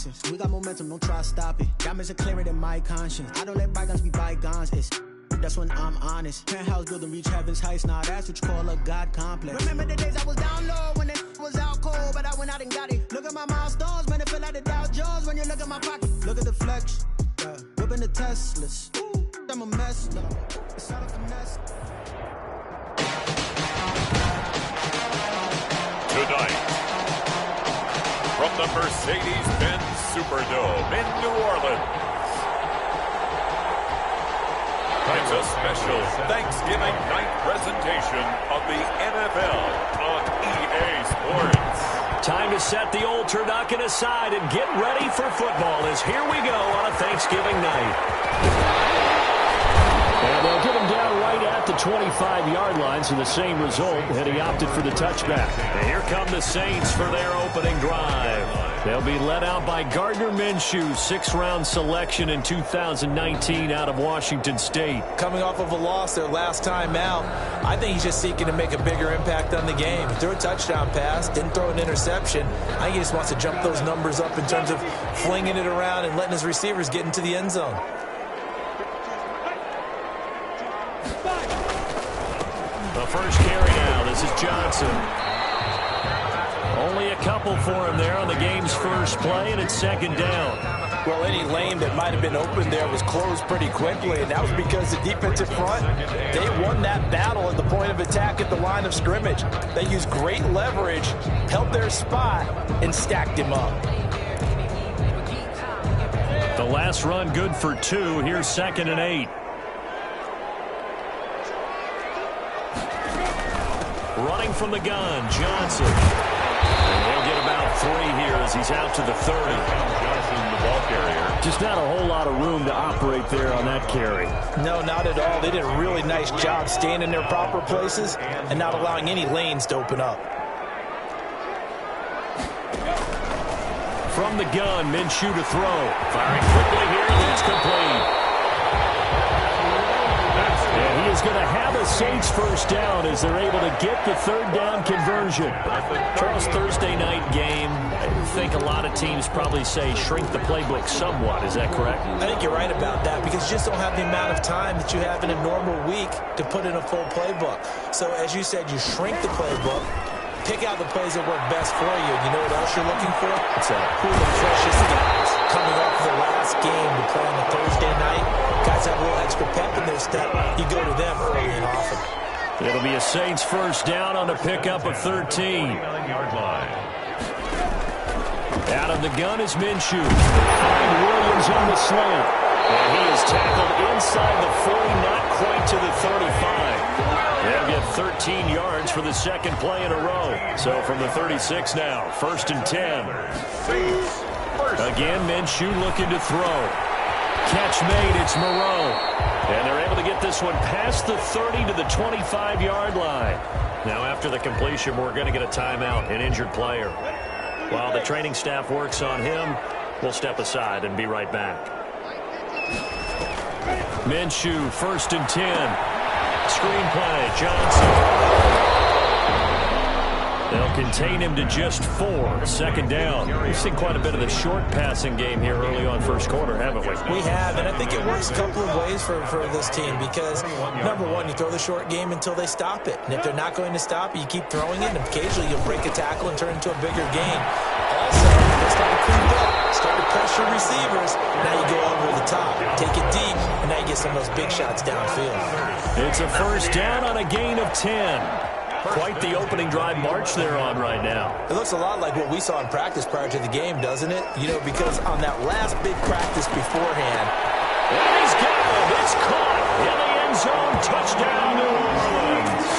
nonsense. We got momentum, don't try to stop it. Diamonds are clearer than my conscience. I don't let bygones be bygones. That's when I'm honest. Penthouse building, reach heaven's heights. Now that's what you call a God complex. Remember the days I was down low when it was out cold, but I went out and got it. Look at my milestones, man, it feel like the Dow Jones when you look at my pocket. Look at the flex, whipping the Teslas. Ooh, I'm a mess, it's all a finesse. Tonight, from the Mercedes-Benz Superdome in New Orleans, it's a special Thanksgiving night presentation of the NFL on EA Sports. Time to set the old turducken aside and get ready for football as here we go on a Thanksgiving night. And they'll get him down right at the 25-yard line, so the same result had he opted for the touchback. And here come the Saints for their opening drive. They'll be led out by Gardner Minshew, sixth-round selection in 2019 out of Washington State. Coming off of a loss their last time out, I think he's just seeking to make a bigger impact on the game. He threw a touchdown pass, didn't throw an interception. I think he just wants to jump those numbers up in terms of flinging it around and letting his receivers get into the end zone. The first carry now. This is Johnson. Only a couple for him there on the game's first play, and it's second down. Well, any lane that might have been open there was closed pretty quickly, and that was because the defensive front, they won that battle at the point of attack at the line of scrimmage. They used great leverage, held their spot, and stacked him up. The last run good for 2. Here's 2nd and 8. Running from the gun, Johnson. And he'll get about 3 here as he's out to the 30. Johnson, the ball carrier. Just not a whole lot of room to operate there on that carry. No, not at all. They did a really nice job staying in their proper places and not allowing any lanes to open up. From the gun, Minshew to throw. Firing quickly here, and it's complete. And he is going to have a Saints first down as they're able to get the third down conversion. Charles, Thursday night game, I think a lot of teams probably say shrink the playbook somewhat. Is that correct? I think you're right about that because you just don't have the amount of time that you have in a normal week to put in a full playbook. So as you said, you shrink the playbook, pick out the plays that work best for you. You know what else you're looking for? What's that? Who are the freshest guys coming off the last game to play on the Thursday night? Guys have a little extra pep in their step. You go to them early and often. It'll be a Saints first down on a pickup of 13. Out of the gun is Minshew. Find Williams on the slant. And he is tackled inside the 40, not quite to the 35. They'll get 13 yards for the second play in a row. So from the 36 now, 1st and 10. Again, Minshew looking to throw. Catch made, it's Moreau. And they're able to get this one past the 30 to the 25-yard line. Now after the completion, we're going to get a timeout, an injured player. While the training staff works on him, we'll step aside and be right back. Minshew, 1st and 10. Screenplay, Johnson. They'll contain him to just 4. 2nd down. We've seen quite a bit of the short passing game here early on first quarter, haven't we? We have, and I think it works a couple of ways for this team because, number one, you throw the short game until they stop it. And if they're not going to stop it, you keep throwing it, and occasionally you'll break a tackle and turn it into a bigger gain. Also, they start to clean up, start to pressure receivers. Now you go over the top, take it deep, and now you get some of those big shots downfield. It's a first down on a gain of 10. Quite the opening drive march they're on right now. It looks a lot like what we saw in practice prior to the game, doesn't it? You know, because on that last big practice beforehand. And he's got it. It's caught in the end zone. Touchdown, New Orleans.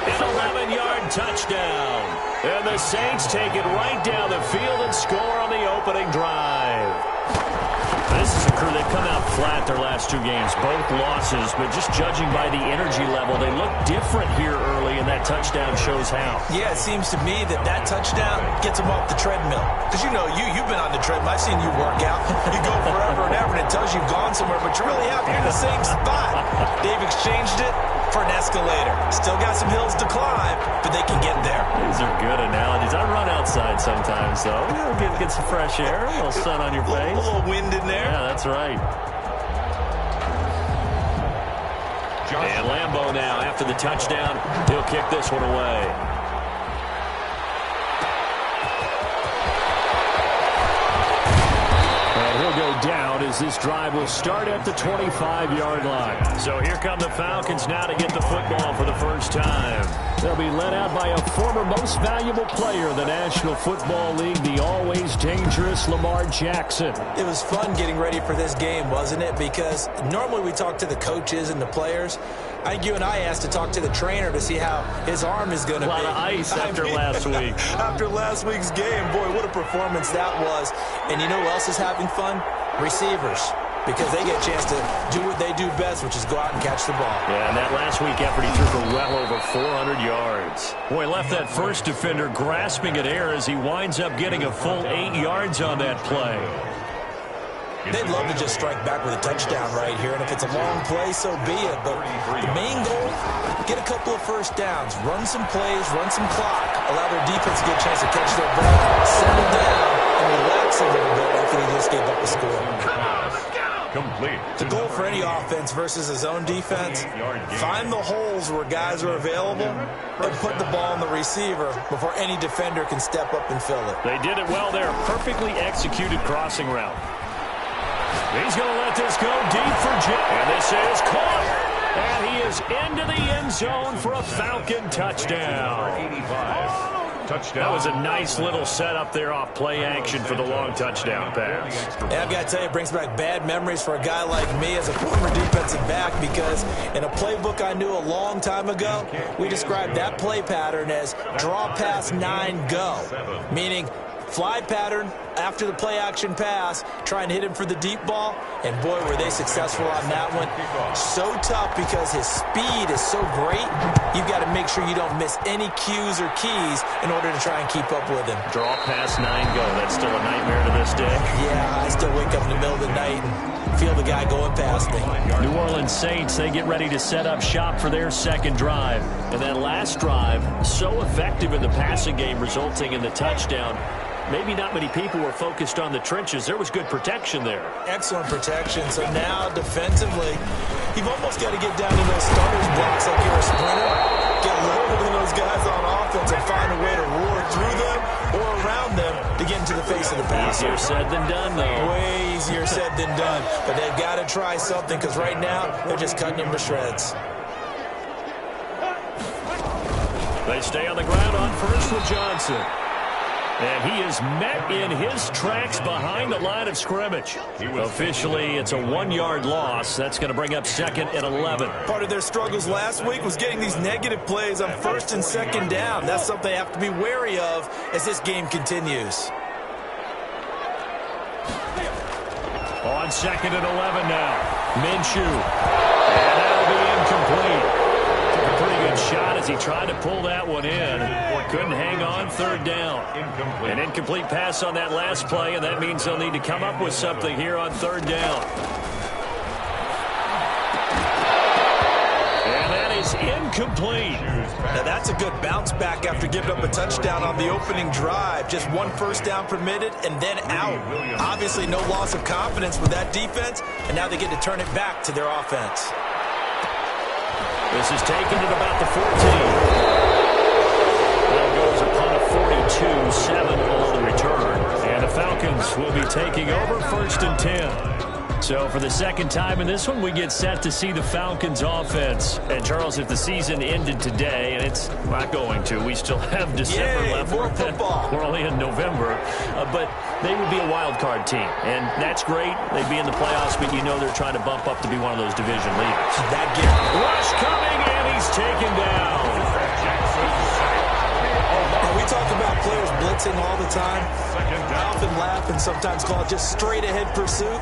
An 11-yard touchdown. And the Saints take it right down the field and score on the opening drive. This is a crew, they've come out flat their last 2 games, both losses, but just judging by the energy level, they look different here early, and that touchdown shows how. Yeah, it seems to me that touchdown gets them off the treadmill. Because you know, you've been on the treadmill. I've seen you work out. You go forever and ever, and it tells you you've gone somewhere, but you're really out here in the same spot. They've exchanged it for an escalator. Still got some hills to climb, but they can get there. These are good analogies. I run outside sometimes, though. Get some fresh air, a little sun on your face. A little wind in there. Yeah, that's right. And Lambeau now, after the touchdown, he'll kick this one away. And he'll go down as this drive will start at the 25-yard line. So here come the Falcons now to get the football for the first time. They'll be led out by a former most valuable player in the National Football League, the always dangerous Lamar Jackson. It was fun getting ready for this game, wasn't it? Because normally we talk to the coaches and the players. I think you and I asked to talk to the trainer to see how his arm is going to be. A lot of ice after last week. After last week's game, boy, what a performance that was. And you know who else is having fun? Receivers. Because they get a chance to do what they do best, which is go out and catch the ball. Yeah, and that last week effort, he threw for well over 400 yards. Boy, left that first defender grasping at air as he winds up getting a full 8 yards on that play. They'd love to just strike back with a touchdown right here, and if it's a long play, so be it. But the main goal, get a couple of first downs, run some plays, run some clock, allow their defense to get a chance to catch their breath, settle down, and relax a little bit after they just gave up a score. Complete. The goal for any offense versus a zone defense, find the holes where guys are available and put the ball on the receiver before any defender can step up and fill it. They did it well there. Perfectly executed crossing route. He's going to let this go deep for Jim. And this is caught. And he is into the end zone for a Falcon touchdown. 85. Touchdown. That was a nice little setup there off play action for the long touchdown pass. Yeah, I've got to tell you, it brings back bad memories for a guy like me as a former defensive back, because in a playbook I knew a long time ago, we described that play pattern as draw pass 9 go, meaning fly pattern after the play action pass, try and hit him for the deep ball, and boy, were they successful on that one. So tough because his speed is so great, you've got to make sure you don't miss any cues or keys in order to try and keep up with him. Draw pass 9 go. That's still a nightmare to this day. Yeah, I still wake up in the middle of the night and feel the guy going past me. New Orleans Saints, they get ready to set up shop for their second drive. And that last drive, so effective in the passing game, resulting in the touchdown. Maybe not many people were focused on the trenches. There was good protection there. Excellent protection. So now, defensively, you've almost got to get down to those starters blocks like you're a sprinter. Get lower than those guys on offense and find a way to roar through them or around them to get into the face of the passer. Easier said than done, though. Way easier said than done. But they've got to try something, because right now, they're just cutting them to shreds. They stay on the ground on first with Johnson. And he is met in his tracks behind the line of scrimmage. Officially, it's a 1-yard loss. That's going to bring up second and 11. Part of their struggles last week was getting these negative plays on first and second down. That's something they have to be wary of as this game continues. On second and 11 now. Minshew. And that'll be incomplete. Took a pretty good shot as he tried to pull that one in. Couldn't hang on third down. An incomplete pass on that last play, and that means they'll need to come up with something here on third down. And that is incomplete. Now that's a good bounce back after giving up a touchdown on the opening drive. Just one first down permitted and then out. Obviously no loss of confidence with that defense, and now they get to turn it back to their offense. This is taken at about the 14. That goes a punt of 42, 7 on the return. And the Falcons will be taking over first and 10. So for the second time in this one, we get set to see the Falcons offense. And Charles, if the season ended today, and it's not going to, we still have December left. More football. We're only in November. But they would be a wild card team. And that's great. They'd be in the playoffs, but you know they're trying to bump up to be one of those division leaders. That gift. Rush coming, and he's taken down. We talk about players blitzing all the time. I often laugh and sometimes call it just straight-ahead pursuit.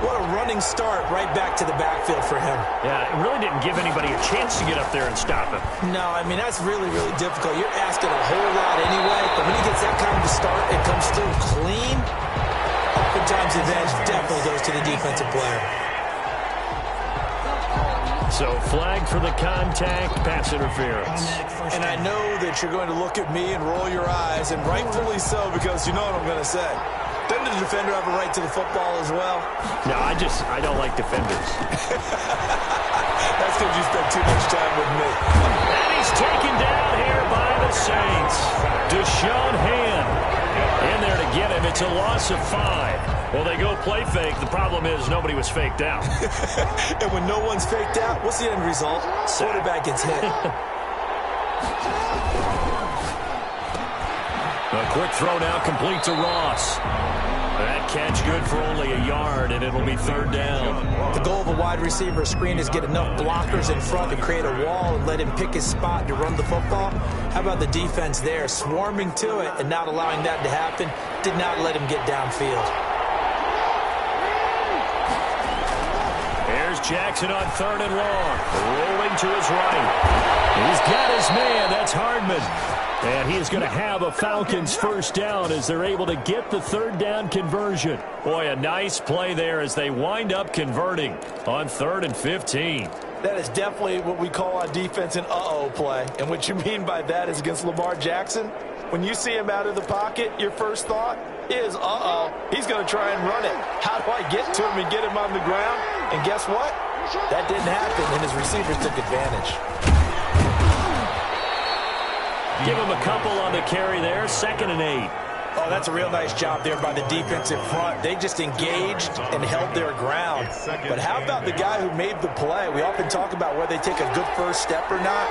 What a running start right back to the backfield for him. Yeah, it really didn't give anybody a chance to get up there and stop him. No, I mean, that's really, really difficult. You're asking a whole lot anyway, but when he gets that kind of a start, it comes through clean. Oftentimes, the advantage definitely goes to the defensive player. So flag for the contact, pass interference. And I know that you're going to look at me and roll your eyes, and rightfully so, because you know what I'm going to say. Doesn't the defender have a right to the football as well? No, I don't like defenders. That's because you spent too much time with me. And he's taken down here by the Saints. Deshaun Hand in there to get him. It's a loss of 5. Well, they go play fake. The problem is nobody was faked out. And when no one's faked out, what's the end result? Quarterback gets hit. A quick throw now complete to Ross. That catch good for only a yard, and it'll be 3rd down. The goal of a wide receiver screen is get enough blockers in front to create a wall and let him pick his spot to run the football. How about the defense there, swarming to it and not allowing that to happen? Did not let him get downfield. Here's Jackson on 3rd and long. Rolling to his right. He's got his man. That's Hardman. And he is going to have a Falcons 1st down as they're able to get the 3rd down conversion. Boy, a nice play there as they wind up converting on 3rd and 15. That is definitely what we call on defense an uh-oh play. And what you mean by that is against Lamar Jackson, when you see him out of the pocket, your first thought is, uh-oh, he's going to try and run it. How do I get to him and get him on the ground? And guess what? That didn't happen, and his receivers took advantage. Give him a couple on the carry there. 2nd and 8. Oh, that's a real nice job there by the defensive front. They just engaged and held their ground. But how about the guy who made the play? We often talk about whether they take a good first step or not.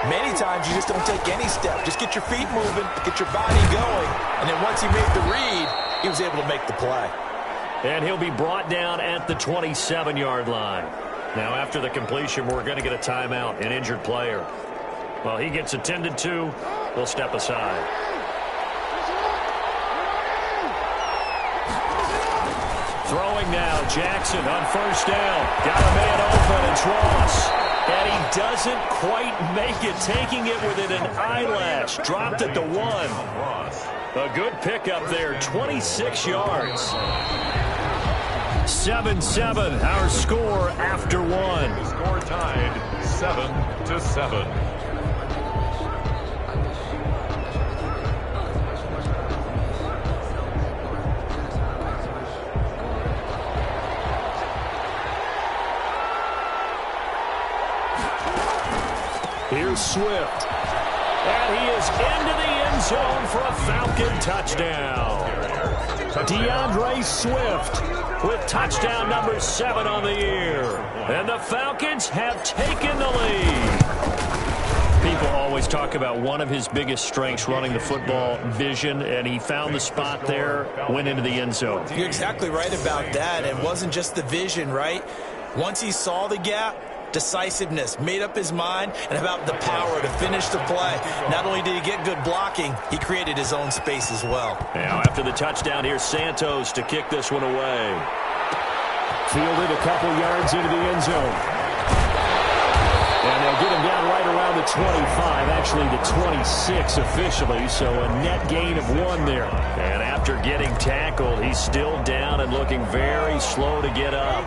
Many times you just don't take any step. Just get your feet moving, get your body going, and then once he made the read, he was able to make the play. And he'll be brought down at the 27-yard line. Now, after the completion, we're going to get a timeout, an injured player. Well, he gets attended to. We'll step aside. Throwing now, Jackson on 1st down. Got a man open, it's Ross. And he doesn't quite make it, taking it within an eyelash. Dropped at the 1. A good pickup there, 26 yards. 7-7, our score after 1. Score tied 7-7. Here's Swift. And he is into the end zone for a Falcon touchdown. DeAndre Swift with touchdown number 7 on the year. And the Falcons have taken the lead. People always talk about one of his biggest strengths, running the football, vision, and he found the spot there, went into the end zone. You're exactly right about that. It wasn't just the vision, right? Once he saw the gap, decisiveness, made up his mind, and about the power to finish the play. Not only did he get good blocking, he created his own space as well. Now, after the touchdown, here's Santos to kick this one away. Fielded a couple yards into the end zone. And they'll get him down right around the 25, actually the 26 officially, so a net gain of 1 there. And after getting tackled, he's still down and looking very slow to get up.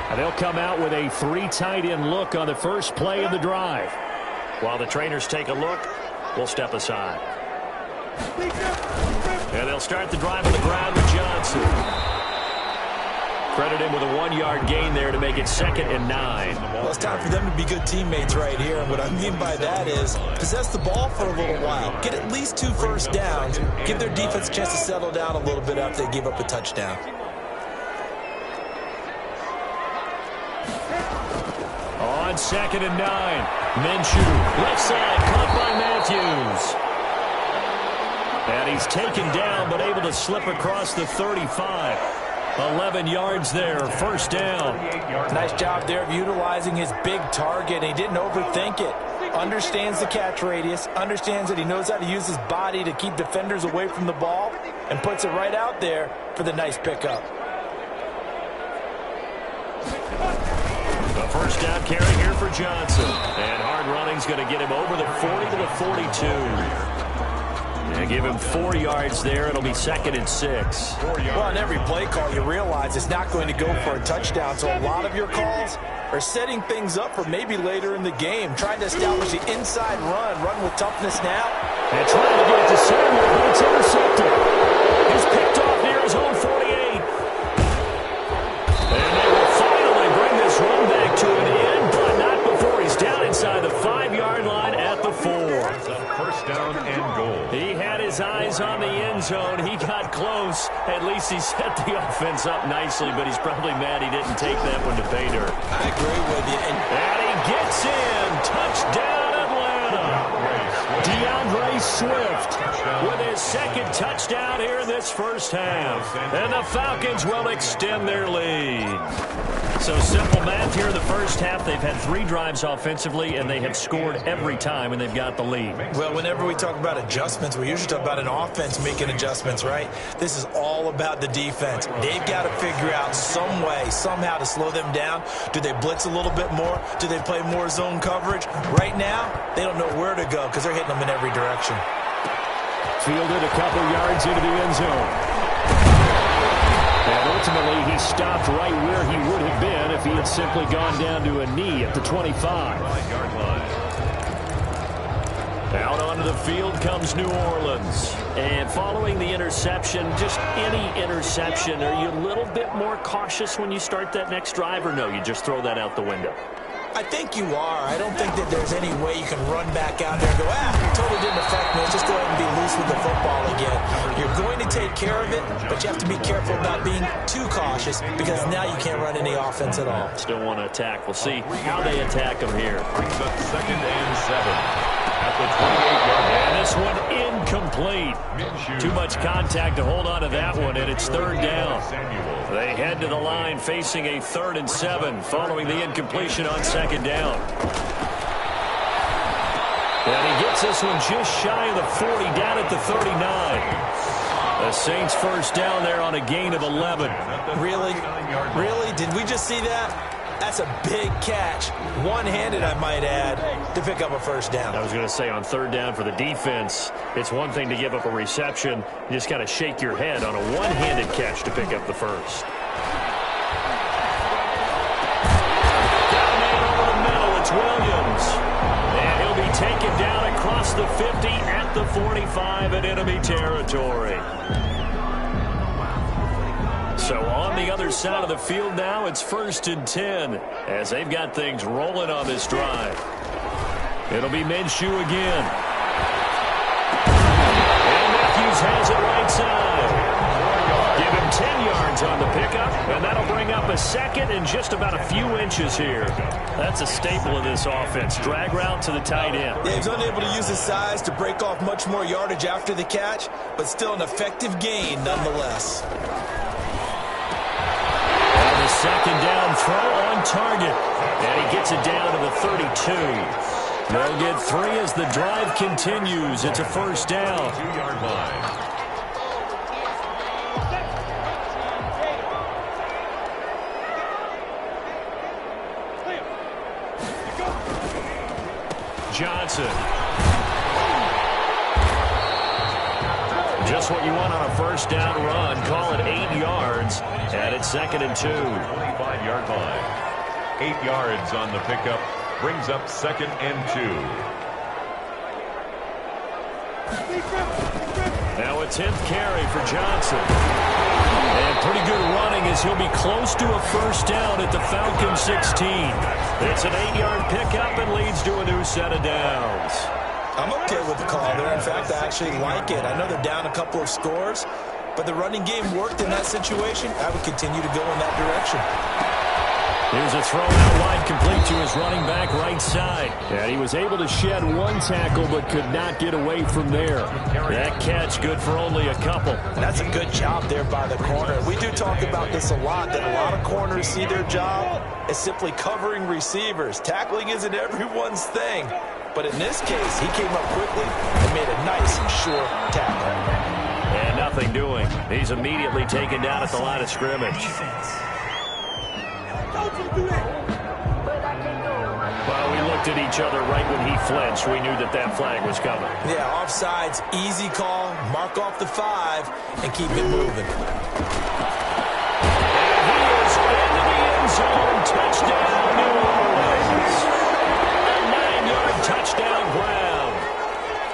And they'll come out with a 3 tight end look on the first play of the drive. While the trainers take a look, we'll step aside. And they'll start the drive on the ground with Johnson. Credit him with a 1-yard gain there to make it 2nd and 9. Well, it's time for them to be good teammates right here. And what I mean by that is possess the ball for a little while. Get at least 2 first downs. Give their defense a chance to settle down a little bit after they give up a touchdown. On 2nd and 9, Minshew, left side, caught by Matthews. And he's taken down, but able to slip across the 35. 11 yards there, 1st down. Nice job there of utilizing his big target. He didn't overthink it. Understands the catch radius, understands that he knows how to use his body to keep defenders away from the ball, and puts it right out there for the nice pickup. The 1st down carry here for Johnson. And hard running's going to get him over the 40 to the 42. And give him 4 yards there. It'll be 2nd and 6. Well, on every play call, you realize it's not going to go for a touchdown. So a lot of your calls are setting things up for maybe later in the game, trying to establish the inside run with toughness now. And trying to get it to Samuel, but it's intercepted. He's picked off near his own 48. And they will finally bring this run back to an end, but not before he's down inside the 5-yard line at the 4. First down and goal. He had his eyes on the end zone. He got close. At least he set the offense up nicely, but he's probably mad he didn't take that one to pay dirt. I agree with you. And he gets in. Touchdown, Atlanta. DeAndre Swift with his 2nd touchdown here in this first half. And the Falcons will extend their lead. So simple math here in the first half. They've had 3 drives offensively, and they have scored every time, and they've got the lead. Well, whenever we talk about adjustments, we usually talk about an offense making adjustments, right? This is all about the defense. They've got to figure out some way, somehow to slow them down. Do they blitz a little bit more? Do they play more zone coverage? Right now, they don't know where to go because they're hitting them in every direction. Fielded a couple yards into the end zone. And ultimately, he stopped right where he would have been if he had simply gone down to a knee at the 25. 5-yard line. Out onto the field comes New Orleans. And following the interception, just any interception, are you a little bit more cautious when you start that next drive, or no, you just throw that out the window? I think you are. I don't think that there's any way you can run back out there and go, totally didn't affect me. Let's just go ahead and be loose with the football again. You're going to take care of it, but you have to be careful about being too cautious because now you can't run any offense at all. Still want to attack. We'll see how they attack him here. Brings up 2nd and 7 at the 28-yard line. And this one incomplete. Too much contact to hold on to that one, and it's 3rd down. They head to the line facing a 3rd and 7 following the incompletion on 2nd down. And he gets this one just shy of the 40, down at the 39. The Saints first down there on a gain of 11. Really? Really? Did we just see that? That's a big catch. One-handed, I might add, to pick up a first down. I was going to say on 3rd down for the defense, it's one thing to give up a reception. You just got to shake your head on a one-handed catch to pick up the first. Got a man over the middle. It's Williams. And he'll be taken down across the 50 at the 45 in enemy territory. So on the other side of the field now, it's 1st and 10 as they've got things rolling on this drive. It'll be Minshew again. And Matthews has it right side. Give him 10 yards on the pickup, and that'll bring up a 2nd and just about a few inches here. That's a staple of this offense. Drag route to the tight end. Yeah, he's unable to use his size to break off much more yardage after the catch, but still an effective gain nonetheless. 2nd down throw on target. And he gets it down to the 32. They'll get 3 as the drive continues. It's a 1st down. 2-yard line. Johnson. Just what you want on a 1st down run. Call it 8 yards. And it's 2nd and 2. 25-yard line. 8 yards on the pickup. Brings up 2nd and 2. Now a 10th carry for Johnson. And pretty good running as he'll be close to a 1st down at the Falcons 16. It's an 8-yard pickup and leads to a new set of downs. I'm okay with the call there. In fact, I actually like it. I know they're down a couple of scores, but the running game worked in that situation. I would continue to go in that direction. Here's a throw out wide, complete to his running back right side. And he was able to shed 1 tackle, but could not get away from there. That catch good for only a couple. That's a good job there by the corner. We do talk about this a lot, that a lot of corners see their job as simply covering receivers. Tackling isn't everyone's thing. But in this case, he came up quickly and made a nice and sure tackle. And nothing doing. He's immediately taken down at the line of scrimmage. Well, Yeah, we looked at each other right when he flinched. We knew that that flag was coming. Yeah, offsides, easy call, mark off the 5, and keep it moving. And he is into the end zone. Touchdown, New Orleans. A 9-yard touchdown ground.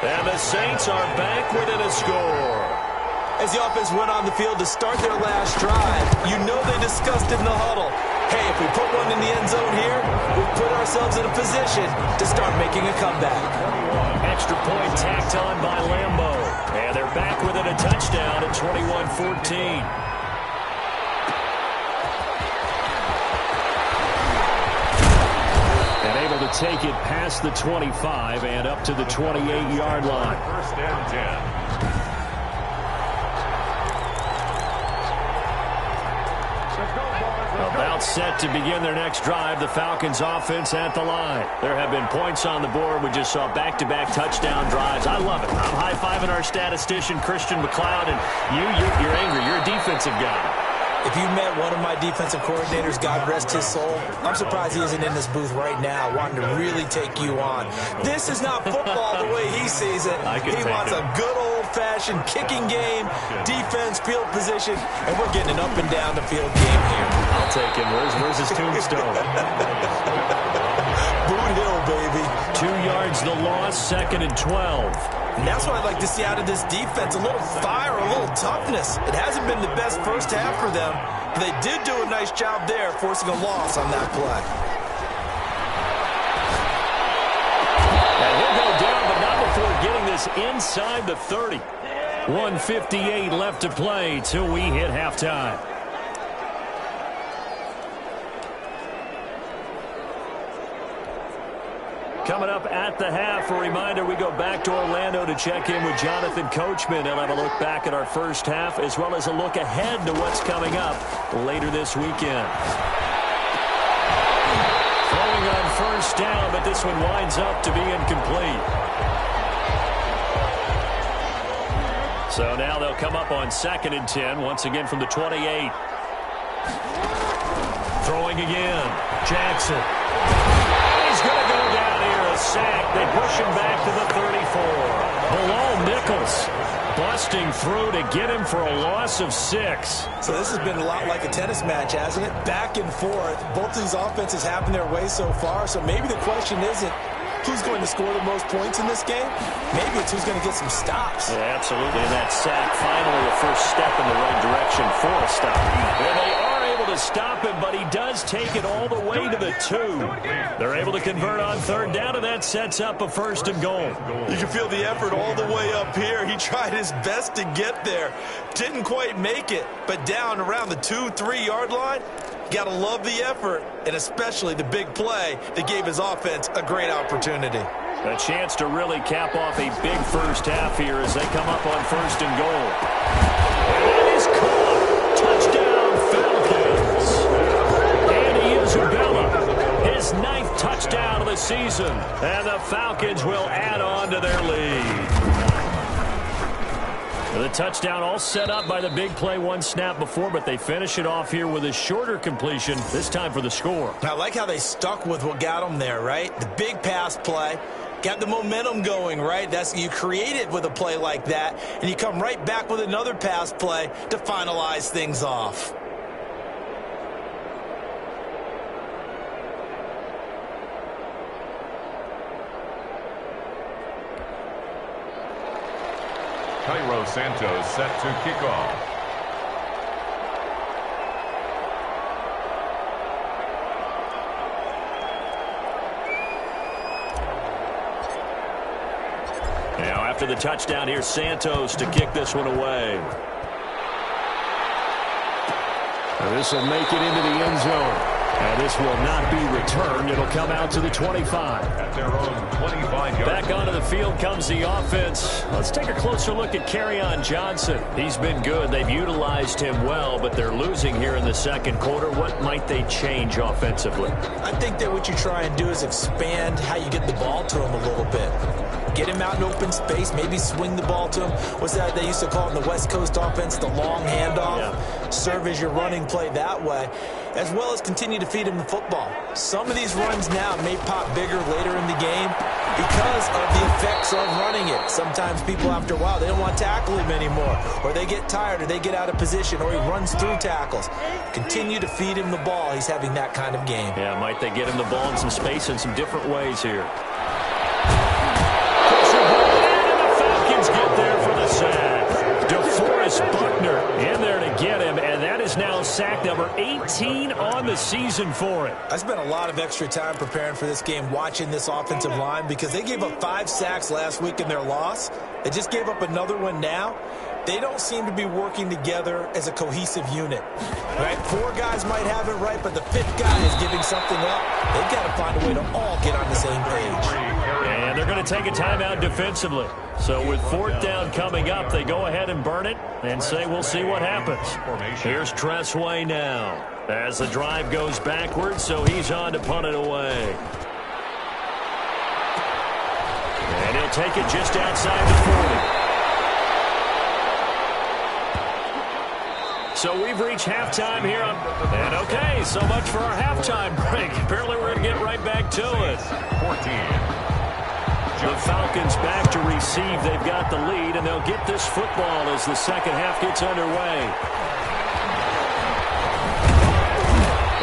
And the Saints are back within a score. As the offense went on the field to start their last drive, you know they discussed it in the huddle. Hey, if we put one in the end zone here, we've put ourselves in a position to start making a comeback. Extra point tacked on by Lambo. And they're back within a touchdown at 21-14. And able to take it past the 25 and up to the 28-yard line. First and 10. About set to begin their next drive, the Falcons offense at the line. There have been points on the board. We just saw back-to-back touchdown drives. I love it. I'm high-fiving our statistician, Christian McLeod, and you're angry. You're a defensive guy. If you met one of my defensive coordinators, God rest his soul, I'm surprised he isn't in this booth right now wanting to really take you on. This is not football the way he sees it. He wants a good old-fashioned kicking game, defense, field position, and we're getting an up-and-down the field game here. I'll take him. Where's his tombstone? Boot Hill, baby. 2 yards the loss, 2nd and 12. And that's what I'd like to see out of this defense, a little fire, a little toughness. It hasn't been the best first half for them, but they did do a nice job there forcing a loss on that play. And he'll go down, but not before getting this inside the 30. 1:58 left to play till we hit halftime. Coming up at the half, a reminder, we go back to Orlando to check in with Jonathan Coachman. He'll have a look back at our first half as well as a look ahead to what's coming up later this weekend. Throwing on first down, but this one winds up to be incomplete. So now they'll come up on 2nd and 10, once again from the 28. Throwing again, Jackson. He's going to go down here, a sack. They push him back to the 34. Below Nichols, busting through to get him for a loss of 6. So this has been a lot like a tennis match, hasn't it? Back and forth. Both these offenses having their way so far, so maybe the question isn't who's going to score the most points in this game. Maybe it's who's going to get some stops. Yeah, absolutely. And that sack, finally a first step in the right direction for a stop. And they are able to stop him, but he does take it all the way to the 2. They're able to convert on 3rd down, and that sets up a 1st and goal. You can feel the effort all the way up here. He tried his best to get there. Didn't quite make it, but down around the 2-3 yard line, got to love the effort, and especially the big play that gave his offense a great opportunity. A chance to really cap off a big first half here as they come up on 1st and goal. And that is caught. Touchdown, Falcons. Andy Isabella, his 9th touchdown of the season. And the Falcons will add on to their lead. The touchdown all set up by the big play one snap before, but they finish it off here with a shorter completion, this time for the score. I like how they stuck with what got them there, right? The big pass play. Got the momentum going, right? That's you create it with a play like that, and you come right back with another pass play to finalize things off. Cairo Santos set to kick off. Now after the touchdown, here's Santos to kick this one away. This will make it into the end zone. And this will not be returned. It'll come out to the 25. At their own 25-yard. Back onto the field comes the offense. Let's take a closer look at Kerryon Johnson. He's been good. They've utilized him well, but they're losing here in the second quarter. What might they change offensively? I think that what you try and do is expand how you get the ball to him a little bit. Get him out in open space, maybe swing the ball to him. What's that they used to call it in the West Coast offense, the long handoff? Yeah. Serve as your running play that way. as well as continue to feed him the football. Some of these runs now may pop bigger later in the game because of the effects of running it. Sometimes people, after a while, they don't want to tackle him anymore, or they get tired, or they get out of position, or he runs through tackles. Continue to feed him the ball. He's having that kind of game. Yeah, might they get him the ball in some space in some different ways here. Get there for the sack. DeForest Buckner in there to get him, and that is now sack number 18 on the season for it. I spent a lot of extra time preparing for this game, watching this offensive line, because they gave up 5 sacks last week in their loss. They just gave up another one now. They don't seem to be working together as a cohesive unit. Right? 4 guys might have it right, but the 5th guy is giving something up. They've got to find a way to all get on the same page. And they're going to take a timeout defensively. So with 4th down coming up, they go ahead and burn it and say we'll see what happens. Here's Tressway now as the drive goes backwards, so he's on to punt it away. And he'll take it just outside the 40. So we've reached halftime here. And okay, so much for our halftime break. Apparently we're going to get right back to it. 14. The Falcons back to receive. They've got the lead, and they'll get this football as the second half gets underway.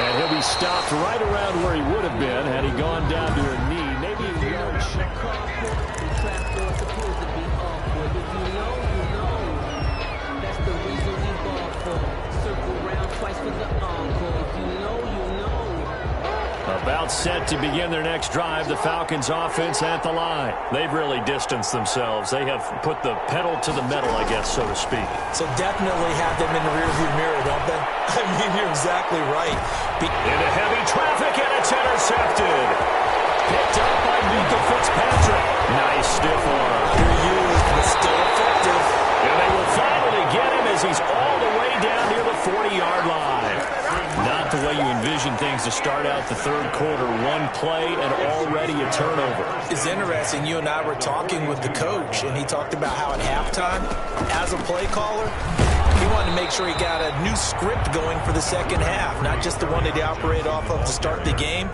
And he'll be stopped right around where he would have been had he gone down to a knee. Maybe a yard short. About set to begin their next drive, the Falcons offense at the line. They've really distanced themselves. They have put the pedal to the metal, I guess, so to speak. So definitely have them in the rearview mirror, don't they? I mean, you're exactly right. Into heavy traffic, and it's intercepted. Picked up by Mika Fitzpatrick. Nice stiff arm. Underused, but still effective. And they will finally get him as he's all the way down near the 40-yard line. Not the way you envision things to start out the third quarter. One play and already a turnover. It's interesting. You and I were talking with the coach, and he talked about how at halftime, as a play caller, he wanted to make sure he got a new script going for the second half, not just the one that he operated off of to start the game.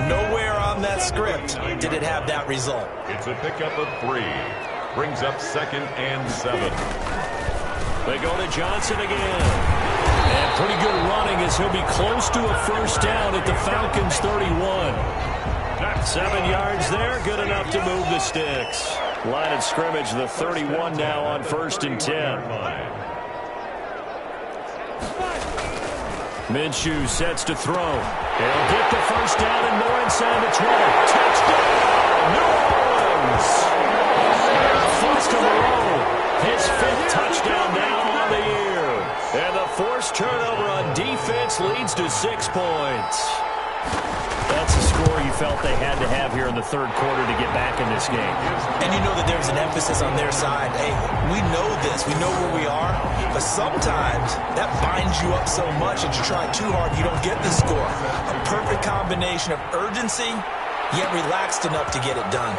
Nowhere on that script did it have that result. It's a pickup of 3. Brings up 2nd and 7. They go to Johnson again. And pretty good running as he'll be close to a first down at the Falcons 31. 7 yards there, good enough to move the sticks. Line of scrimmage, the 31 now on 1st and 10. Minshew sets to throw. He'll get the first down and more inside the 20. Touchdown, New Orleans! Foster Moreau, his 5th touchdown now on the year. And the forced turnover on defense leads to 6 points. That's a score you felt they had to have here in the third quarter to get back in this game. And you know that there's an emphasis on their side. Hey, we know this. We know where we are. But sometimes that binds you up so much that you try too hard, you don't get the score. A perfect combination of urgency, yet relaxed enough to get it done.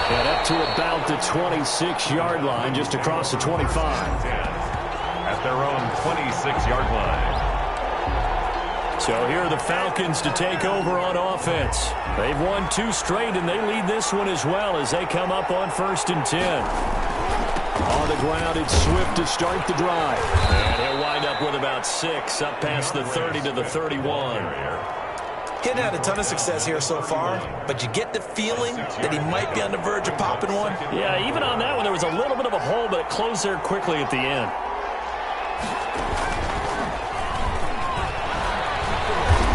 And up to about the 26-yard line, just across the 25. At their own 26-yard line. So here are the Falcons to take over on offense. They've won 2 straight, and they lead this one as well as they come up on 1st and 10. On the ground, it's Swift to start the drive. And he'll wind up with about 6, up past the 30 to the 31. Hadn't had a ton of success here so far, but you get the feeling that he might be on the verge of popping one. Yeah, even on that one, there was a little bit of a hole, but it closed there quickly at the end.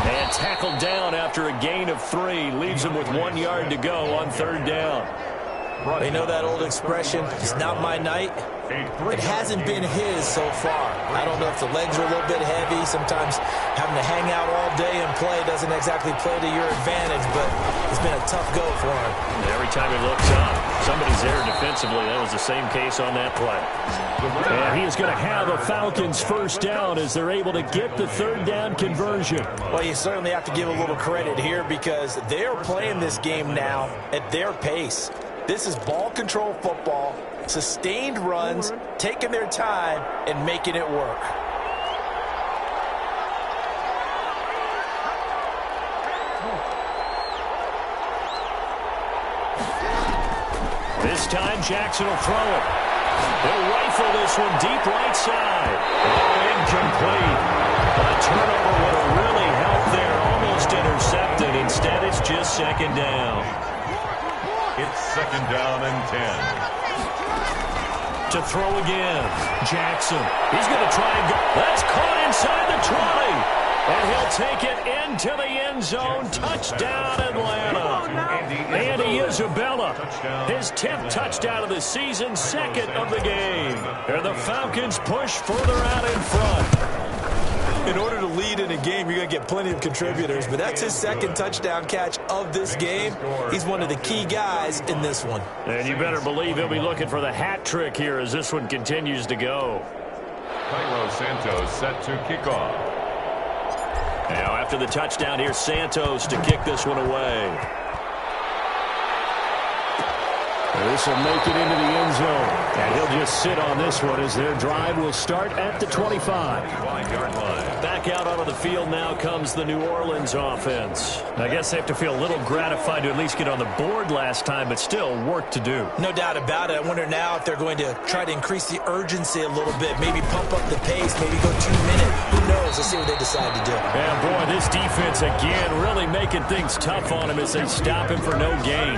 And tackled down after a gain of 3. Leaves him with 1 yard to go on 3rd down. They know that old expression, it's not my night. It hasn't been his so far. I don't know if the legs are a little bit heavy. Sometimes having to hang out all day and play doesn't exactly play to your advantage, but it's been a tough go for him. Every time he looks up, somebody's there defensively. That was the same case on that play. And he is going to have a Falcons first down as they're able to get the 3rd down conversion. Well, you certainly have to give a little credit here because they're playing this game now at their pace. This is ball control football, sustained runs, taking their time, and making it work. This time, Jackson will throw it. He'll rifle this one deep right side. Oh, incomplete. A turnover would have really helped there. Almost intercepted. Instead, it's just second down. It's second down and 10. To throw again. Jackson. He's going to try and go. That's caught inside the 20. And he'll take it into the end zone. Touchdown, Atlanta. Andy Isabella, his 10th touchdown of the season, second of the game. And the Falcons push further out in front. In order to lead in a game, you're going to get plenty of contributors, but that's his second touchdown catch of this game. He's one of the key guys in this one. And you better believe he'll be looking for the hat trick here as this one continues to go. Cairo Santos set to kick off. Now, after the touchdown, here's Santos to kick this one away. This will make it into the end zone. And he'll just sit on this one as their drive will start at the 25. Back out onto the field now comes the New Orleans offense. I guess they have to feel a little gratified to at least get on the board last time, but still work to do. No doubt about it. I wonder now if they're going to try to increase the urgency a little bit, maybe pump up the pace, maybe go 2 minutes. Who knows? Let's see what they decide to do. And boy, this defense again really making things tough on him as they stop him for no gain.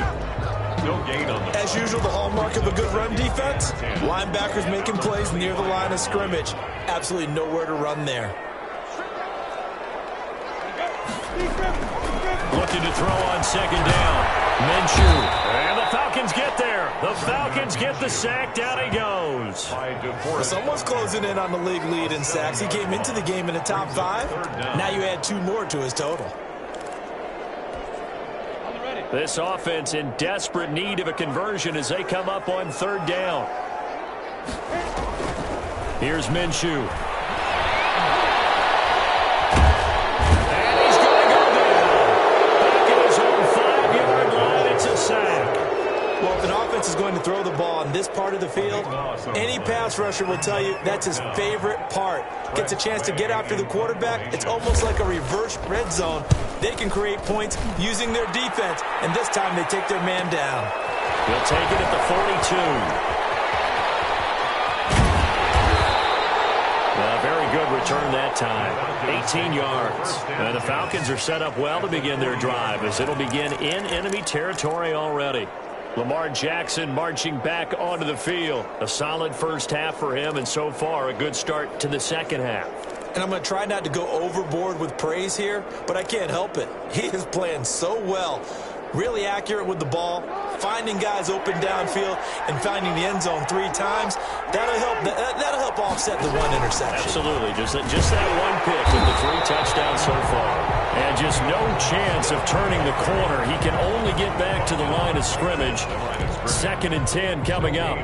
No gain on the As usual, the hallmark of a good run defense, linebackers making plays near the line of scrimmage. Absolutely nowhere to run there. Looking to throw on second down. Minshew. And the Falcons get there. The Falcons get the sack. Down he goes. Someone's closing in on the league lead in sacks. He came into the game in the top 5. Now you add 2 more to his total. This offense in desperate need of a conversion as they come up on third down. Here's Minshew. And he's going to go down. Back at his own 5-yard line. It's a sack. Well, if an offense is going to throw the ball in this part of the field, any pass rusher will tell you that's his favorite part. Gets a chance to get after the quarterback. It's almost like a reverse red zone. They can create points using their defense, and this time they take their man down. He'll take it at the 42. A very good return that time. 18 yards. And the Falcons are set up well to begin their drive as it'll begin in enemy territory already. Lamar Jackson marching back onto the field. A solid first half for him, and so far a good start to the second half. And I'm going to try not to go overboard with praise here, but I can't help it. He is playing so well. Really accurate with the ball, finding guys open downfield, and finding the end zone 3 times. That'll help offset the 1 interception. Absolutely. Just that one pick with the 3 touchdowns so far. And just no chance of turning the corner. He can only get back to the line of scrimmage. 2nd and 10 coming up.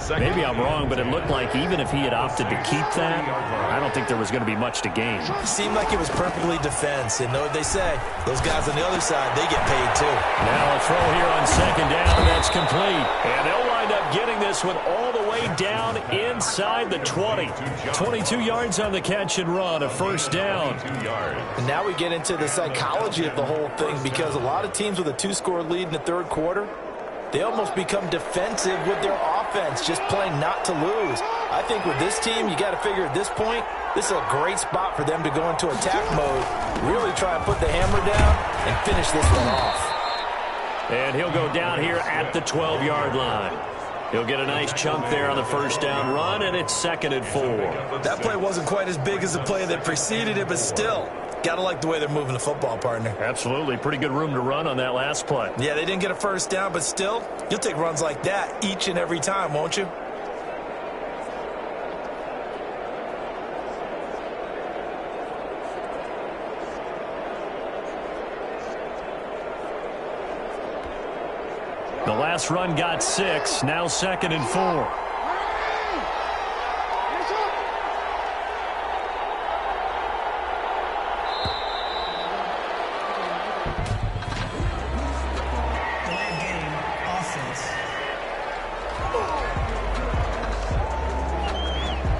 Maybe I'm wrong, but it looked like even if he had opted to keep that, I don't think there was going to be much to gain. Seemed like it was perfectly defense. And know what they say? Those guys on the other side, they get paid too. Now a throw here on second down, and that's complete. And they'll wind up getting this one all the way down inside the 20. 22 yards on the catch and run, a first down. And now we get into the psychology of the whole thing, because a lot of teams with a 2-score lead in the 3rd quarter, they almost become defensive with their offense, just playing not to lose. I think with this team, you got to figure at this point, this is a great spot for them to go into attack mode, really try and put the hammer down and finish this one off. And he'll go down here at the 12-yard line. He'll get a nice chunk there on the first down run, and it's 2nd and 4. That play wasn't quite as big as the play that preceded it, but still, gotta like the way they're moving the football, partner. Absolutely. Pretty good room to run on that last play. Yeah, they didn't get a first down, but still, you'll take runs like that each and every time, won't you? The last run got 6, now 2nd and 4.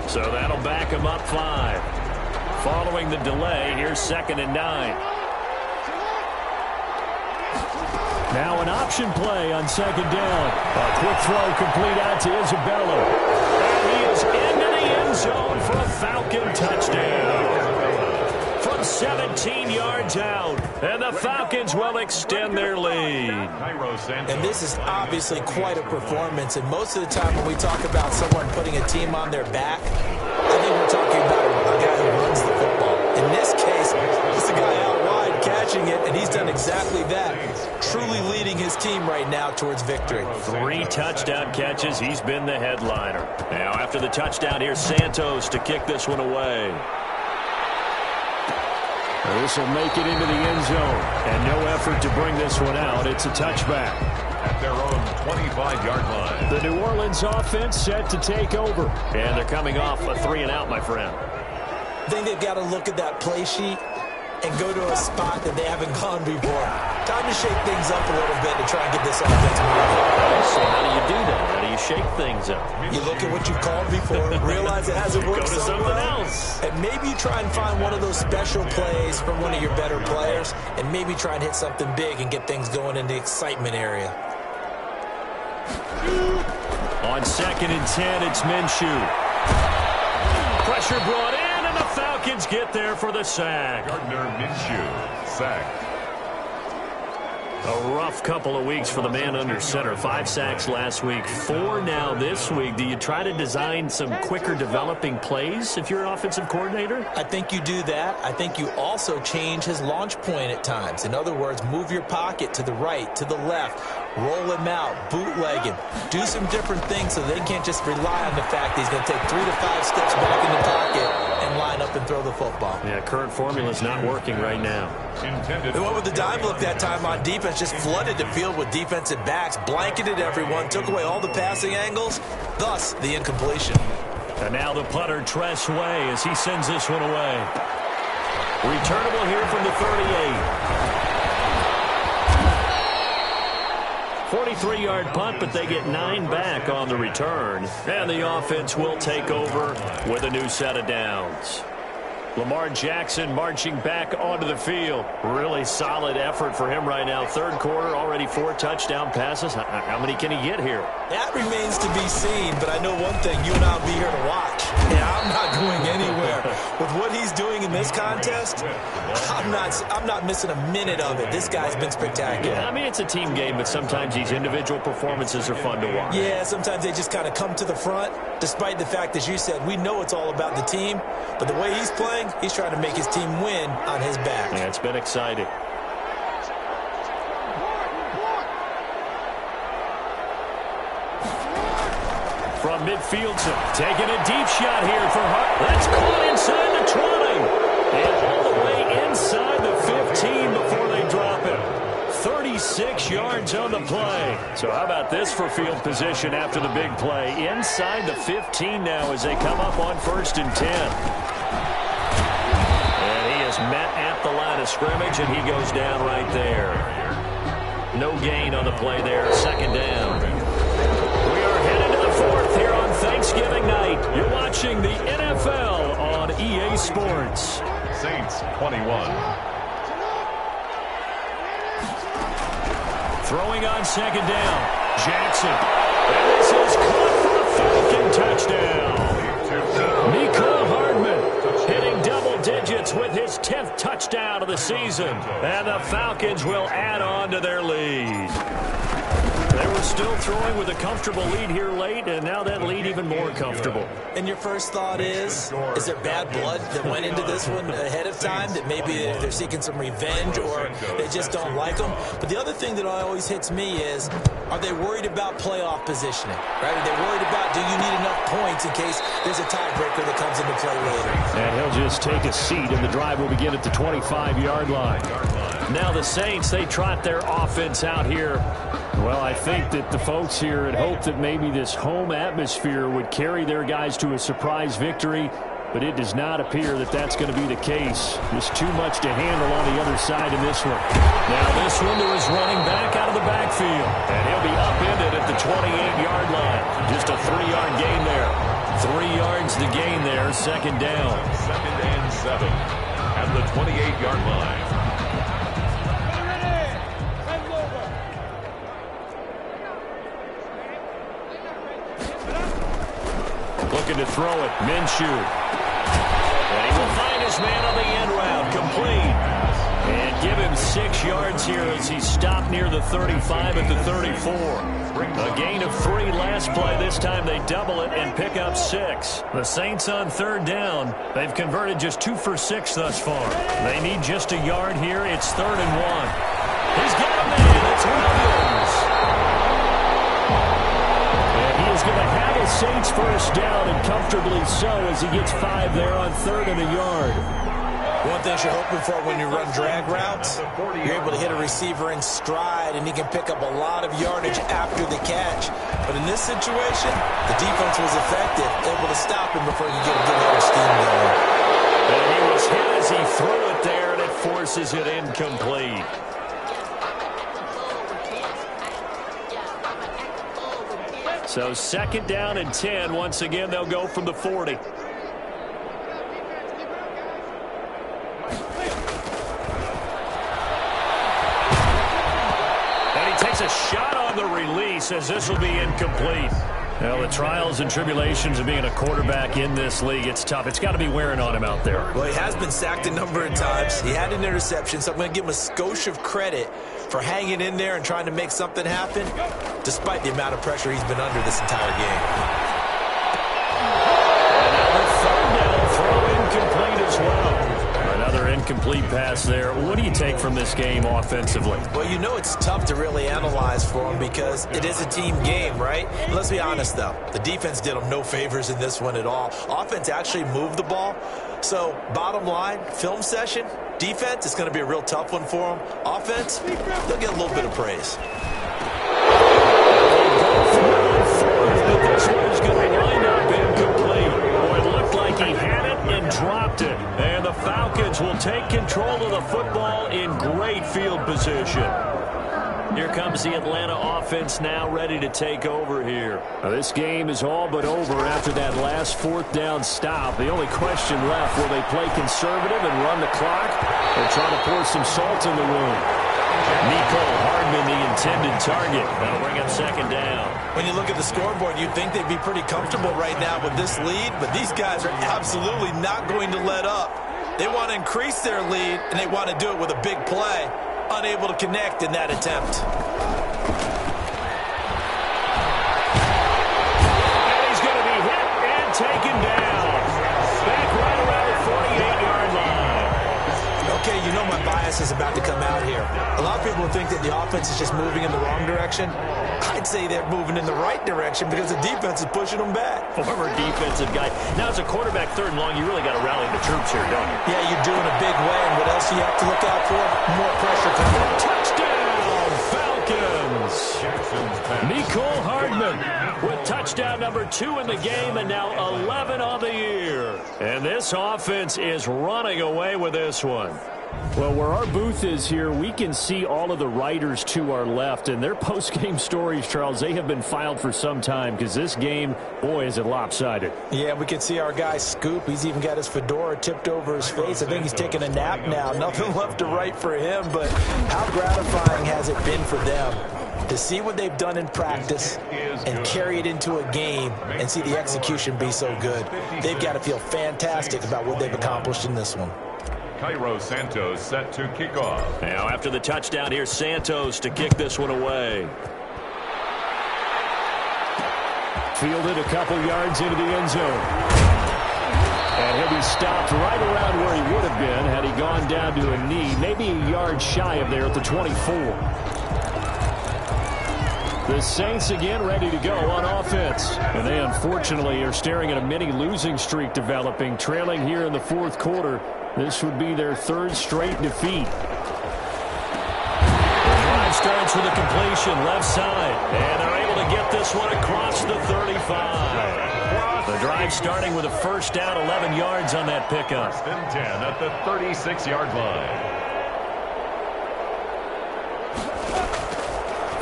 So that'll back him up 5. Following the delay, here's 2nd and 9. Now an option play on second down. A quick throw complete out to Isabella. And he is into the end zone for a Falcon touchdown. From 17 yards out. And the Falcons will extend their lead. And this is obviously quite a performance. And most of the time when we talk about someone putting a team on their back, I think we're talking about a guy who runs the football. In this case, it's a guy out wide catching it, and he's done exactly that. Truly leading his team right now towards victory. 3 touchdown catches. He's been the headliner. Now after the touchdown, here's Santos to kick this one away. This will make it into the end zone. And no effort to bring this one out. It's a touchback. At their own 25-yard line. The New Orleans offense set to take over. And they're coming off a 3-and-out, my friend. I think they've got to look at that play sheet and go to a spot that they haven't gone before. Time to shake things up a little bit to try and get this offense moving. So how do you do that? How do you shake things up? You look at what you've called before, realize it hasn't worked Go to so something well, else. and maybe you try and find one of those special plays from one of your better players, and maybe try and hit something big and get things going in the excitement area. On 2nd and 10, it's Minshew. Pressure brought in, and the Falcons get there for the sack. Gardner Minshew, sacked. A rough couple of weeks for the man under center. 5 sacks last week, 4 now this week. Do you try to design some quicker developing plays if you're an offensive coordinator? I think you do that. I think you also change his launch point at times. In other words, move your pocket to the right, to the left, roll him out, bootleg him. Do some different things so they can't just rely on the fact that he's going to take 3 to 5 steps back in the pocket and line up and throw the football. Yeah, current formula's not working right now. They went with the dime look that time on defense, just flooded the field with defensive backs, blanketed everyone, took away all the passing angles, thus the incompletion. And now the punter, Tress Way, as he sends this one away. Returnable here from the 38. 43-yard punt, but they get 9 back on the return. And the offense will take over with a new set of downs. Lamar Jackson marching back onto the field. Really solid effort for him right now. 3rd quarter, already 4 touchdown passes. How many can he get here? That remains to be seen, but I know one thing. You and I will be here to watch. And I'm not going anywhere. With what he's doing in this contest, I'm not missing a minute of it. This guy's been spectacular. Yeah, I mean, it's a team game, but sometimes these individual performances are fun to watch. Yeah, sometimes they just kind of come to the front, despite the fact, as you said, we know it's all about the team. But the way he's playing, he's trying to make his team win on his back. Yeah, it's been exciting. From midfield, taking a deep shot here for Hart. That's caught inside the 20. And all the way inside the 15 before they drop it. 36 yards on the play. So how about this for field position after the big play? Inside the 15 now as they come up on 1st and 10. And he is met at the line of scrimmage, and he goes down right there. No gain on the play there. 2nd down. We are headed to the 4th here on Thanksgiving night. You're watching the NFL on EA Sports. Saints 21. Throwing on 2nd down. Jackson. And this is caught for a Falcon touchdown. Mecole Hardman hitting double digits with his 10th touchdown of the season. And the Falcons will add on to their lead. They were still throwing with a comfortable lead here late, and now that lead even more comfortable. And your first thought is there bad blood that went into this one ahead of time, that maybe they're seeking some revenge or they just don't like them? But the other thing that always hits me is, are they worried about playoff positioning? Right? Are they worried about, do you need enough points in case there's a tiebreaker that comes into play later? And he'll just take a seat, and the drive will begin at the 25-yard line. Now the Saints, they trot their offense out here. Well, I think that the folks here had hoped that maybe this home atmosphere would carry their guys to a surprise victory, but it does not appear that that's going to be the case. Just too much to handle on the other side in this one. Now this one to his running back out of the backfield, and he'll be upended at the 28-yard line. Just a 3-yard gain there. 3 yards to gain there, 2nd down. 2nd and 7 at the 28-yard line. looking to throw it. Minshew. And he will find his man on the end route. Complete. And give him 6 yards here as he stopped near the 35 at the 34. A gain of 3 last play. This time they double it and pick up 6. The Saints on 3rd down. They've converted just 2 for 6 thus far. They need just a yard here. It's 3rd and 1. He's got a man. It's Williams. And he is going to have a Saints first down, and comfortably so, as he gets 5 there on 3rd and a yard. One thing you're hoping for when you run drag routes, you're able to hit a receiver in stride, and he can pick up a lot of yardage after the catch. But in this situation, the defense was effective, able to stop him before he could get a good head of steam going. And he was hit as he threw it there, and it forces it incomplete. So 2nd down and 10. Once again, they'll go from the 40. A shot on the release as this will be incomplete. Well, the trials and tribulations of being a quarterback in this league, it's tough. It's got to be wearing on him out there. Well, he has been sacked a number of times. He had an interception, so I'm going to give him a skosh of credit for hanging in there and trying to make something happen, despite the amount of pressure he's been under this entire game. Another 3rd down throw incomplete as well. Another incomplete pass there. What do you take from this game offensively? Well, you know it's tough to really analyze for him because it is a team game, right? Let's be honest, though. The defense did them no favors in this one at all. Offense actually moved the ball. So, bottom line, film session, defense is going to be a real tough one for them. Offense, they'll get a little bit of praise. This one is going to wind up incomplete. Boy, it looked like he had it and dropped it. And the Falcons will take control of the football in great field position. Here comes the Atlanta offense now ready to take over here. Now, this game is all but over after that last 4th down stop. The only question left, will they play conservative and run the clock or try to pour some salt in the wound? Mecole Hardman, the intended target. That'll bring up 2nd down. When you look at the scoreboard, you'd think they'd be pretty comfortable right now with this lead, but these guys are absolutely not going to let up. They want to increase their lead, and they want to do it with a big play. Unable to connect in that attempt. And he's going to be hit and taken down. Back right around the 48-yard line. Okay, you know my bias is about to come out here. A lot of people think that the offense is just moving in the wrong direction. I'd say they're moving in the right direction because the defense is pushing them back. Former defensive guy. Now, as a quarterback 3rd and long, you really got to rally the troops here, don't you? Yeah, you're doing a big way, and what else do you have to look out for? More pressure coming. Touchdown, Falcons! Mecole Hardman with touchdown number 2 in the game, and now 11 on the year. And this offense is running away with this one. Well, where our booth is here, we can see all of the writers to our left, and their post-game stories, Charles, they have been filed for some time because this game, boy, is it lopsided. Yeah, we can see our guy Scoop. He's even got his fedora tipped over his face. I think he's taking a nap now. Nothing left to write for him, but how gratifying has it been for them to see what they've done in practice and carry it into a game and see the execution be so good. They've got to feel fantastic about what they've accomplished in this one. Cairo Santos set to kick off. Now after the touchdown, here's Santos to kick this one away. Fielded a couple yards into the end zone. And he'll be stopped right around where he would have been had he gone down to a knee, maybe a yard shy of there at the 24. The Saints again ready to go on offense. And they unfortunately are staring at a mini losing streak developing, trailing here in the 4th quarter. This would be their 3rd straight defeat. The drive starts with a completion left side. And they're able to get this one across the 35. The drive starting with a first down, 11 yards on that pickup. First and 10 at the 36-yard line.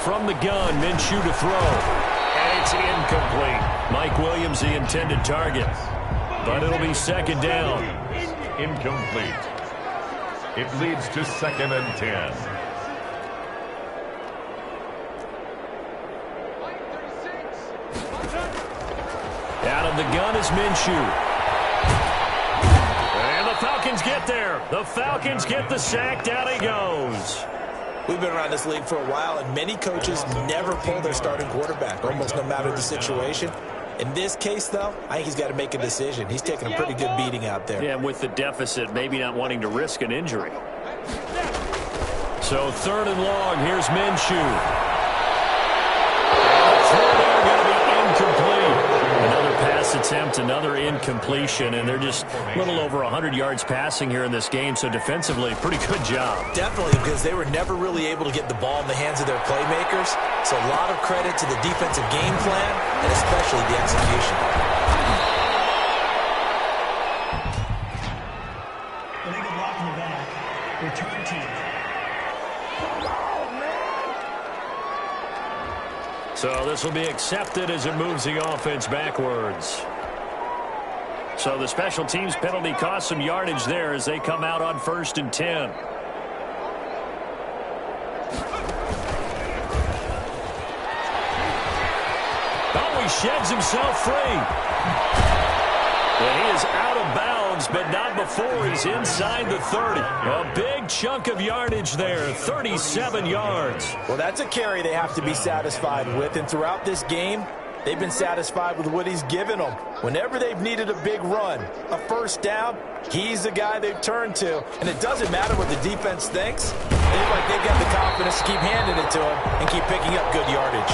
From the gun, Minshew to throw. And it's incomplete. Mike Williams, the intended target. But it'll be 2nd down. Incomplete. It leads to 2nd and 10. Out of from the gun is Minshew. And the Falcons get there. The Falcons get the sack. Down he goes. We've been around this league for a while, and many coaches never pull their starting quarterback, almost no matter the situation. In this case, though, I think he's got to make a decision. He's taking a pretty good beating out there. Yeah, with the deficit, maybe not wanting to risk an injury. So 3rd and long, here's Minshew. Going to be incomplete. Another pass attempt, another incompletion, and they're just a little over 100 yards passing here in this game, so defensively, pretty good job. Definitely, because they were never really able to get the ball in the hands of their playmakers, so a lot of credit to the defensive game plan and especially the execution. Illegal block in the back. Return team. So this will be accepted as it moves the offense backwards. So the special teams penalty cost some yardage there as they come out on 1st and 10. Oh, he sheds himself free. And he is out of bounds, but not before he's inside the 30. A big chunk of yardage there, 37 yards. Well, that's a carry they have to be satisfied with, and throughout this game, they've been satisfied with what he's given them. Whenever they've needed a big run, a first down, he's the guy they've turned to. And it doesn't matter what the defense thinks. They look like they've got the confidence to keep handing it to him and keep picking up good yardage.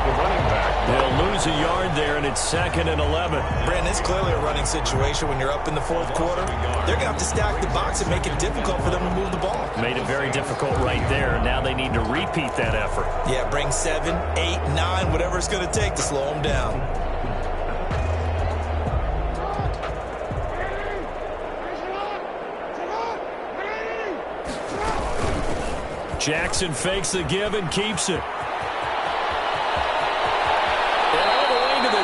The running back. They'll lose a yard there, and it's 2nd and 11. Brandon, it's clearly a running situation when you're up in the 4th quarter. They're going to have to stack the box and make it difficult for them to move the ball. Made it very difficult right there. Now they need to repeat that effort. Yeah, bring 7, 8, 9, whatever it's going to take to slow them down. Jackson fakes the give and keeps it.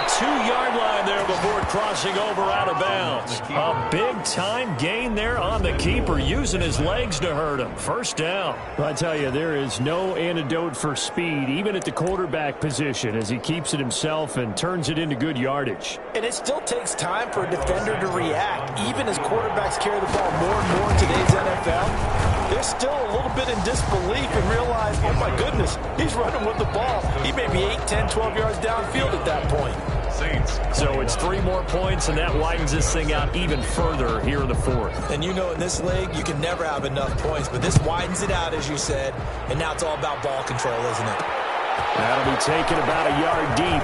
2-yard line there before crossing over out of bounds. A big-time gain there on the keeper, using his legs to hurt him. First down. I tell you, there is no antidote for speed, even at the quarterback position, as he keeps it himself and turns it into good yardage. And it still takes time for a defender to react. Even as quarterbacks carry the ball more and more in today's NFL, they're still a little bit in disbelief and realize, oh my goodness, he's running with the ball. He may be 8, 10, 12 yards downfield at that point. Saints. So it's 3 more points, and that widens this thing out even further here in the 4th. And you know, in this league, you can never have enough points, but this widens it out, as you said, and now it's all about ball control, isn't it? That'll be taken about a yard deep.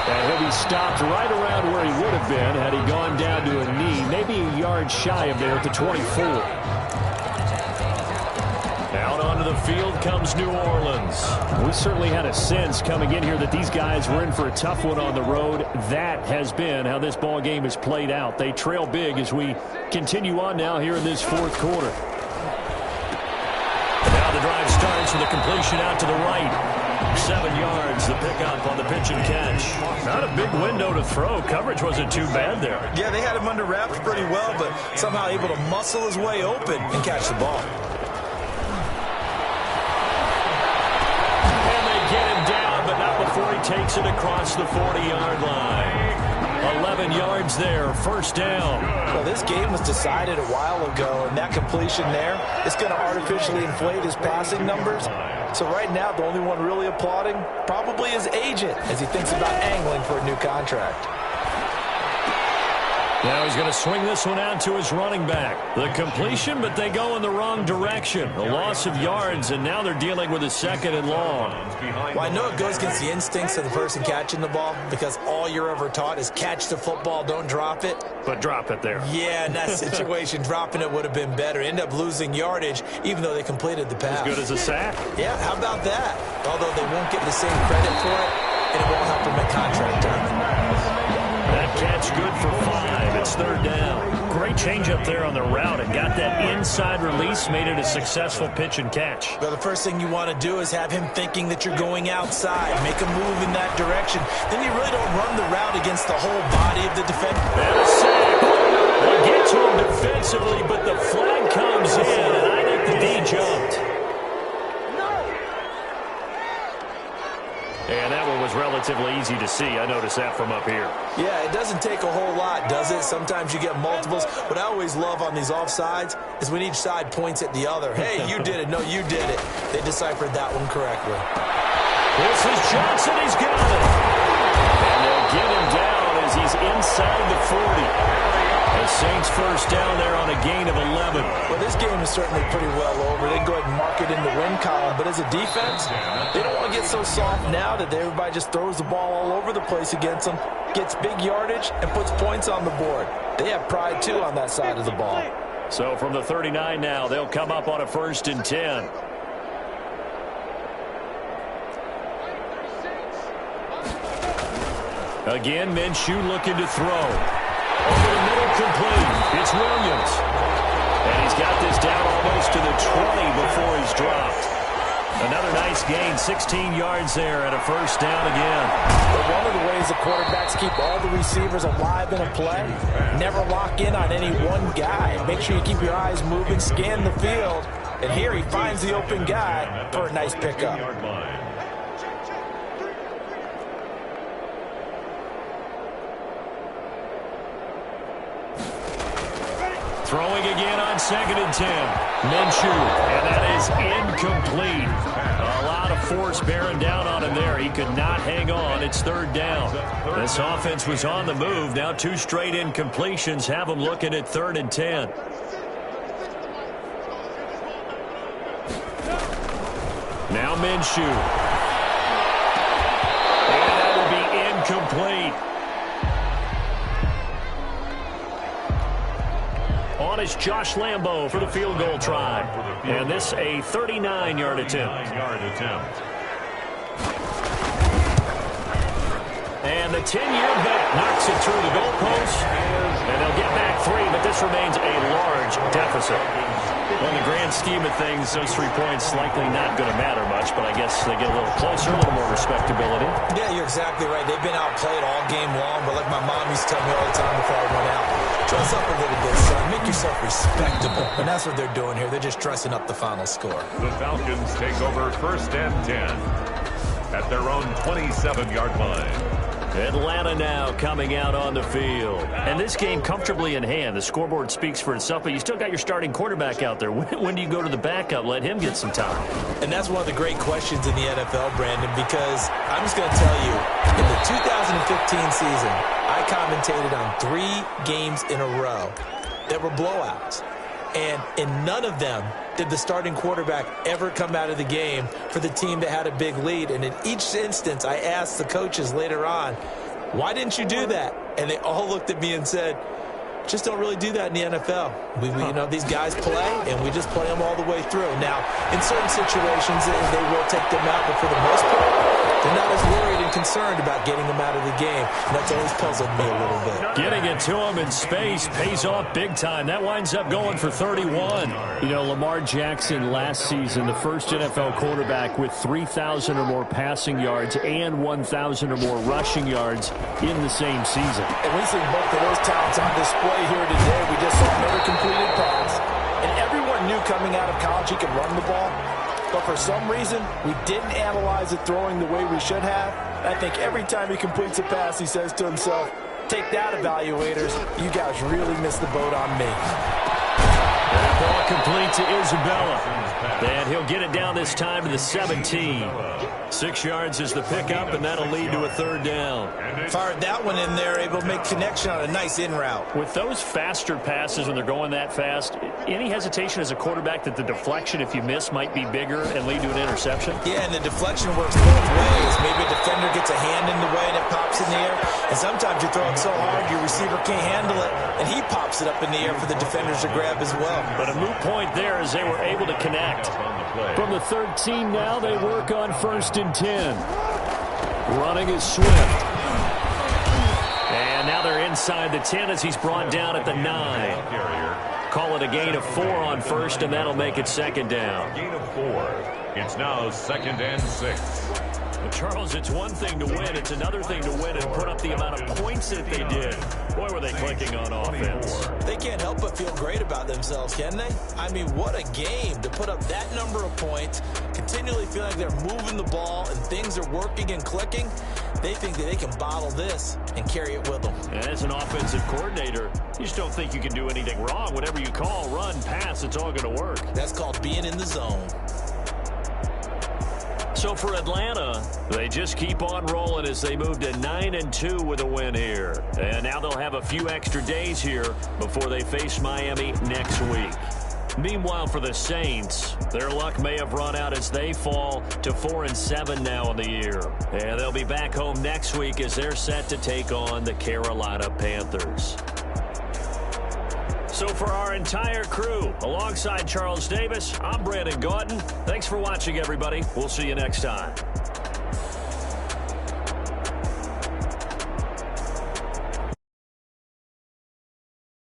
And he'll be stopped right around where he would have been had he gone down to a knee, maybe a yard shy of there at the 24. Out onto the field comes New Orleans. We certainly had a sense coming in here that these guys were in for a tough one on the road. That has been how this ball game has played out. They trail big as we continue on now here in this 4th quarter. Now the drive starts with a completion out to the right. 7 yards, the pickup on the pitch and catch. Not a big window to throw. Coverage wasn't too bad there. Yeah, they had him under wraps pretty well, but somehow able to muscle his way open and catch the ball. Before he takes it across the 40-yard line. 11 yards there, first down. Well, this game was decided a while ago, and that completion there is going to artificially inflate his passing numbers. So right now, the only one really applauding probably his agent as he thinks about angling for a new contract. Now he's going to swing this one out to his running back. The completion, but they go in the wrong direction. A loss of yards, and now they're dealing with a 2nd and long. Well, I know it goes against the instincts of the person catching the ball because all you're ever taught is catch the football, don't drop it. But drop it there. Yeah, in that situation, dropping it would have been better. End up losing yardage, even though they completed the pass. As good as a sack? Yeah, how about that? Although they won't get the same credit for it, and it won't help them at contract time. That catch good for 5. It's 3rd down. Great change up there on the route and got that inside release, made it a successful pitch and catch. Well, the first thing you want to do is have him thinking that you're going outside, make a move in that direction. Then you really don't run the route against the whole body of the defender. And a sack. They get to him defensively, but the flag comes in, and I think the D jumped. And that one was relatively relatively easy to see. I noticed that from up here. Yeah, it doesn't take a whole lot, does it? Sometimes you get multiples. What I always love on these offsides is when each side points at the other. Hey, you did it. No, you did it. They deciphered that one correctly. This is Johnson. He's got it. And they'll get him down as he's inside the 40. The Saints first down there on a gain of 11. Well, this game is certainly pretty well over. They can go ahead and mark it in the win column. But as a defense, they don't want to get so soft now that everybody just throws the ball all over the place against them, gets big yardage, and puts points on the board. They have pride, too, on that side of the ball. So from the 39 now, they'll come up on a 1st and 10. Again, Minshew looking to throw. Over the middle, complete. It's Williams. And he's got this down almost to the 20 before he's dropped. Another nice gain, 16 yards there and a first down again. But one of the ways the quarterbacks keep all the receivers alive in a play, never lock in on any one guy. Make sure you keep your eyes moving, scan the field. And here he finds the open guy for a nice pickup. Throwing again on 2nd and 10. Minshew, and that is incomplete. A lot of force bearing down on him there. He could not hang on. It's 3rd down. This offense was on the move. Now 2 straight incompletions have them looking at 3rd and 10. Now Minshew. And that will be incomplete. On is Josh Lambo for the field goal try. And this a 39-yard attempt. And the 10-year vet knocks it through the goalpost. And they'll get back 3, but this remains a large deficit. Well, in the grand scheme of things, those 3 points likely not going to matter much, but I guess they get a little closer, a little more respectability. Yeah, you're exactly right. They've been outplayed all game long, but like my mom used to tell me all the time before I went out, dress up a little bit, son. Make yourself respectable. And that's what they're doing here. They're just dressing up the final score. The Falcons take over 1st and 10 at their own 27-yard line. Atlanta now coming out on the field. And this game comfortably in hand. The scoreboard speaks for itself, but you still got your starting quarterback out there. When do you go to the backup? Let him get some time. And that's one of the great questions in the NFL, Brandon, because I'm just going to tell you, in the 2015 season, I commentated on 3 games in a row that were blowouts. And in none of them did the starting quarterback ever come out of the game for the team that had a big lead. And in each instance, I asked the coaches later on, why didn't you do that? And they all looked at me and said, just don't really do that in the NFL. We you know, these guys play, and we just play them all the way through. Now, in certain situations, they will take them out, but for the most part, they're not as worried and concerned about getting them out of the game. And that's always puzzled me a little bit. Getting it to him in space pays off big time. That winds up going for 31. You know, Lamar Jackson last season, the first NFL quarterback with 3,000 or more passing yards and 1,000 or more rushing yards in the same season. And we see both of those talents on display here today. We just saw another completed pass. And everyone knew coming out of college he could run the ball. But for some reason, we didn't analyze it throwing the way we should have. And I think every time he completes a pass, he says to himself, take that, evaluators. You guys really missed the boat on me. That ball complete to Isabella. And he'll get it down this time to the 17. 6 yards is the pickup, and that'll lead to a 3rd down. Fired that one in there, able to make connection on a nice in route. With those faster passes when they're going that fast, any hesitation as a quarterback that the deflection, if you miss, might be bigger and lead to an interception? Yeah, and the deflection works both ways. Maybe a defender gets a hand in the way and it pops in the air. And sometimes you throw it so hard your receiver can't handle it, and he pops it up in the air for the defenders to grab as well. But a moot point there as they were able to connect. From the 13 now, they work on 1st and 10. Running is Swift. And now they're inside the 10 as he's brought down at the 9. Call it a gain of 4 on 1st, and that'll make it 2nd down. Gain of 4. It's now 2nd and 6. Well, Charles, it's one thing to win. It's another thing to win and put up the amount of points that they did. Boy, were they clicking on offense. They can't help but feel great about themselves, can they? I mean, what a game to put up that number of points, continually feel like they're moving the ball and things are working and clicking, they think that they can bottle this and carry it with them. And as an offensive coordinator, you just don't think you can do anything wrong. Whatever you call, run, pass, it's all going to work. That's called being in the zone. So for Atlanta, they just keep on rolling as they move to 9-2 with a win here. And now they'll have a few extra days here before they face Miami next week. Meanwhile, for the Saints, their luck may have run out as they fall to 4-7 now in the year. And they'll be back home next week as they're set to take on the Carolina Panthers. So for our entire crew, alongside Charles Davis, I'm Brandon Gaudin. Thanks for watching, everybody. We'll see you next time.